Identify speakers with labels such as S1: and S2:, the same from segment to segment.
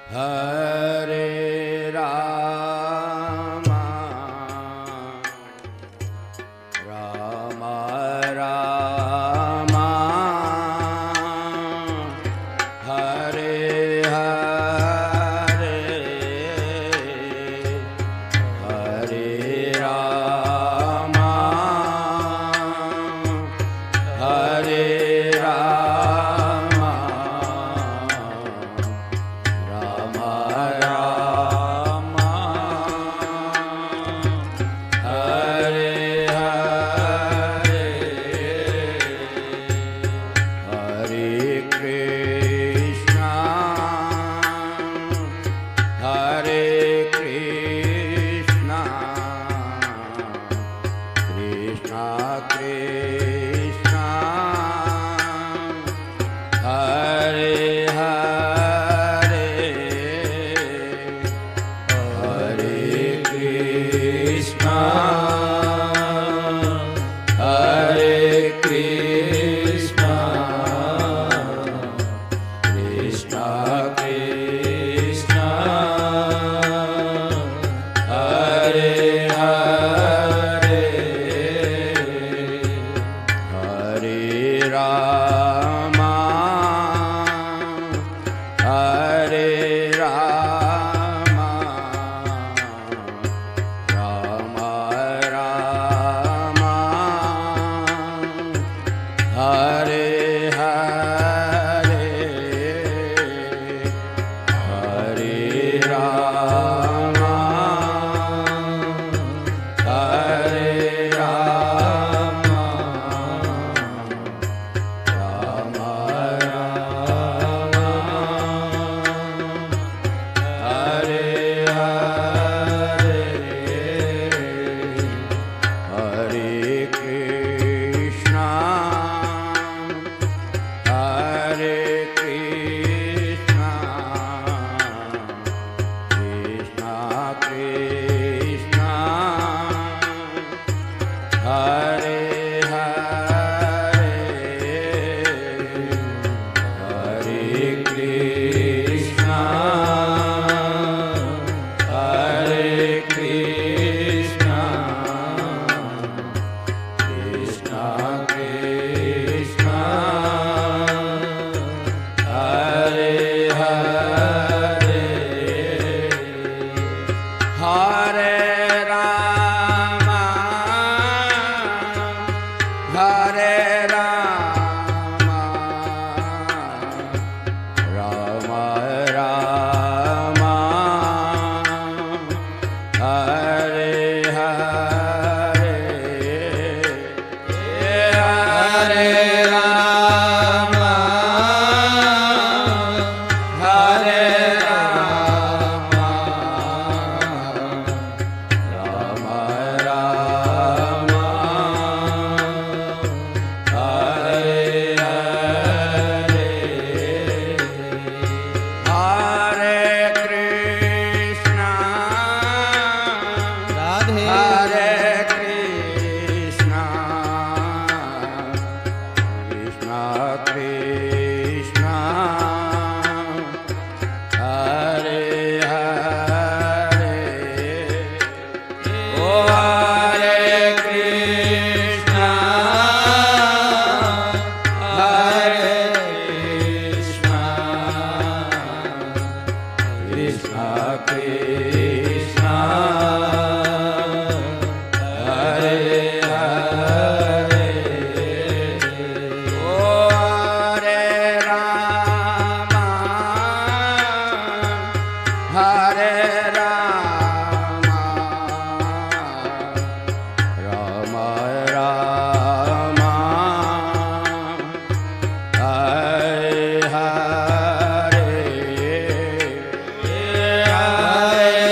S1: Hare Rama, Rama Rama, Hare Hare, Hare Rama, Hare Rama, Rama Rama, Hare Hare, Hare Krishna, Hare Krishna, Krishna Krishna, Hare Hare, Hare Krishna, Hare Krishna, Krishna Krishna, Hare Hare, Hare Rama, Hare Rama, Rama Rama, Hare Hare, Hare Rama, Hare Rama, Rama Rama, Hare Hare, Hare Krishna, Hare Krishna, Krishna Krishna, Hare Hare, Hare Krishna, Hare Krishna, Krishna Krishna, Hare Hare, Hare Rama, Hare Rama, Rama Rama, Hare Hare, Hare Rama, Hare Rama, Rama Rama, Hare Hare, Hare Krishna,
S2: Radhe
S1: Hare Krishna, Krishna Krishna, Hare Hare, Oh Hare Krishna, Hare Krishna, Krishna Krishna, Hare Hare, Oh Hare Rama, Hare Rama, Rama Rama, Hare Hare, Hare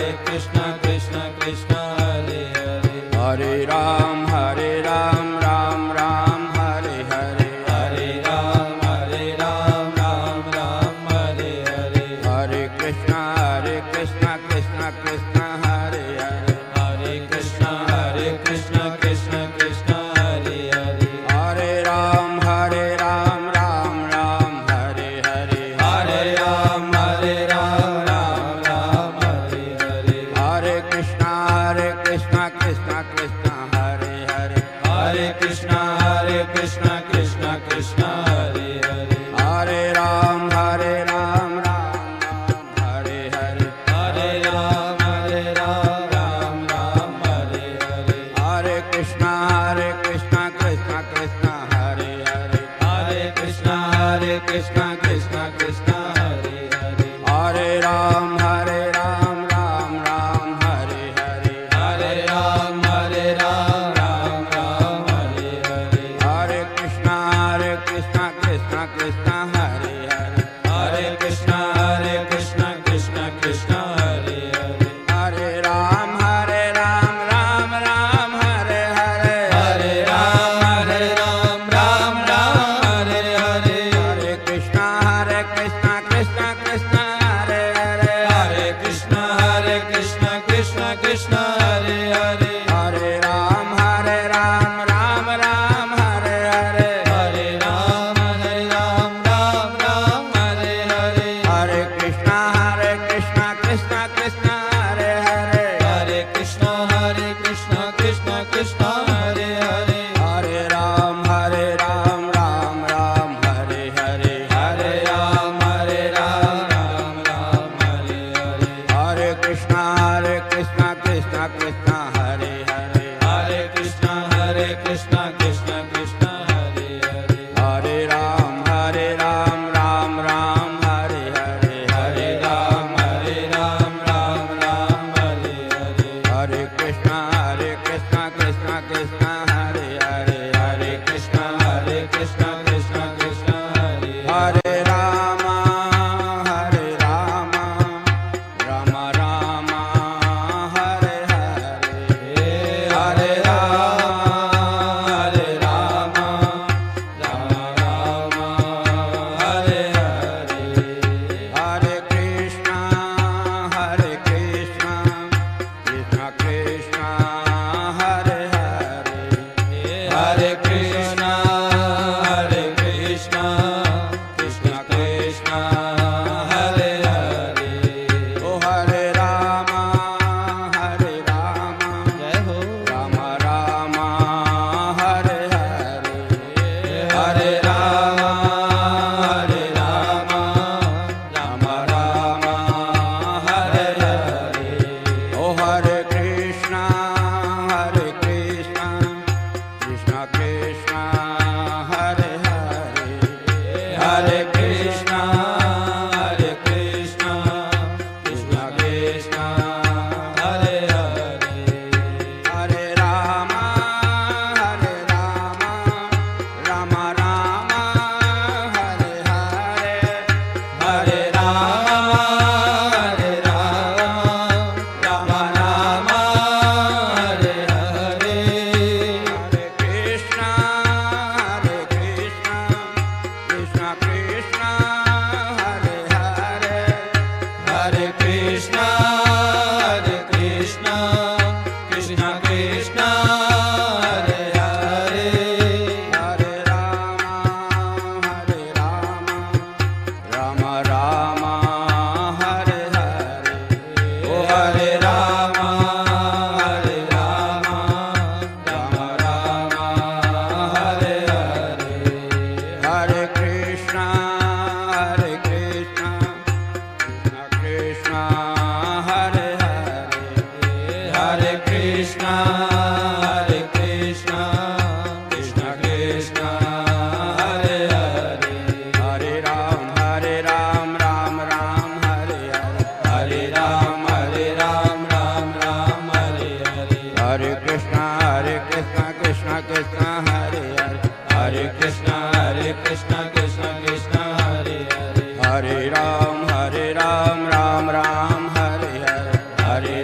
S2: Hare Krishna Krishna Krishna Hare Hare,
S1: Hare Ram Ram Ram Hare Hare,
S2: Hare Ram Ram Ram Hare Hare,
S1: Hare Krishna Krishna Krishna Hare Hare,
S2: Hare Krishna Krishna Krishna Hare Hare,
S1: Hare Ram Ram Ram Hare Hare,
S2: Hare Ram Ram Ram Hare Hare,
S1: Hare Krishna Krishna Krishna Hare Hare,
S2: Hare Krishna Krishna Krishna Hare Hare,
S1: Hare Ram Hare Ram Hare Hare,
S2: Hare Ram Ram Hare Hare,
S1: Hare Krishna Krishna Krishna Hare Hare,
S2: Hare Krishna Krishna Krishna Hare Hare,
S1: Hare Ram Hare Ram Hare Hare,
S2: Hare Ram Ram Hare Hare,
S1: Hare Krishna Krishna Krishna Hare Hare,
S2: Hare Krishna Krishna Krishna Hare Hare,
S1: Hare Ram Hare Ram Hare Hare,
S2: Hare Ram Hare Hare,
S1: Hare Krishna Krishna Krishna Hare Hare,
S2: Hare Krishna Krishna Krishna Hare Hare,
S1: Hare Ram Hare Ram Hare Hare,
S2: Hare Ram Ram Hare Hare,
S1: Hare Krishna Krishna Krishna Hare Hare,
S2: Hare Krishna Krishna Krishna Hare Hare,
S1: Hare Ram Hare Ram Hare Hare,
S2: Hare Ram Hare Hare,
S1: Hare Krishna Krishna Krishna Hare Hare,
S2: Hare Krishna Krishna Krishna Hare Hare,
S1: Hare Ram Hare Ram Hare Hare,
S2: Hare Ram Hare Hare,
S1: Hare Krishna Krishna Krishna Hare Hare,
S2: Hare Krishna Krishna Hare Hare,
S1: Hare Rama Rama Rama Hare Hare,
S2: Hare Rama Rama Hare Hare,
S1: Hare Krishna Krishna Krishna Hare Hare,
S2: Hare Krishna Krishna Krishna Hare Hare,
S1: Oh Hare Rama
S2: Jai Ho,
S1: Rama Rama Hare Hare,
S2: Hare Rama Rama Rama Hare Hare,
S1: Oh Hare Krishna Krishna Krishna Hare Hare,
S2: Hare Krishna Krishna Krishna Hare Hare,
S1: Hare Rama Rama Rama Hare Hare,
S2: Hare Rama Rama Rama Hare Hare,
S1: Hare Krishna Krishna Krishna Hare Hare,
S2: Hare Krishna Krishna Krishna Hare Hare,
S1: Hare Rama Rama Rama Hare Hare,
S2: Oh Hare Rama Rama Rama Hare Hare,
S1: Hare Krishna Krishna Krishna Hare Hare,
S2: Hare Krishna Krishna Krishna Hare Hare,
S1: Hare Ram Hare Ram Hare Hare,
S2: Hare Ram Hare Hare,
S1: Hare Krishna Krishna Krishna Hare Hare,
S2: Hare Krishna Krishna Hare Hare,
S1: Hare Ram Hare Ram Hare Hare,
S2: Hare